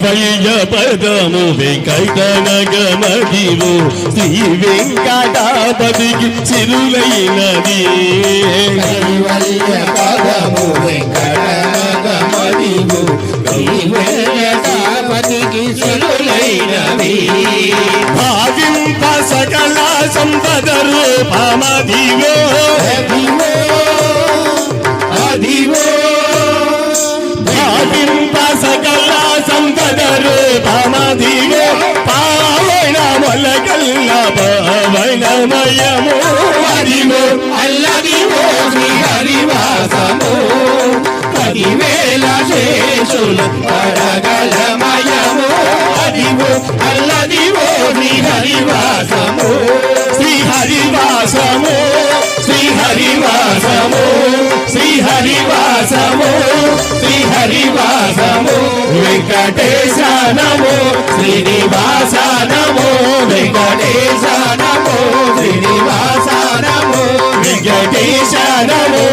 పయ్య పదము వెంకటనగమదివో శ్రీ వెంకటాపతికి సిరులైనది పదము వెంకటనగమదివో శ్రీ వెంకటాపతికి సిరులైనది భావింప సకల సంపద రూపమదివో అదివో భావింప సకల సంపద రూపమదివో పావన మొలకల్ల పావనమయము అదివో అల్లదివో శ్రీ హరివాసము పదివేల శేషుల పడగలమయము అదివో అల్లదివో శ్రీ హరివాసము శ్రీ హరివాసము శ్రీ హరివాసము శ్రీ హరివాసము శ్రీ హరివాసము వెంకటేశ నమో శ్రీనివాస నమో వెంకటేశ నమో శ్రీనివాస నమో వెంకటేశ నమో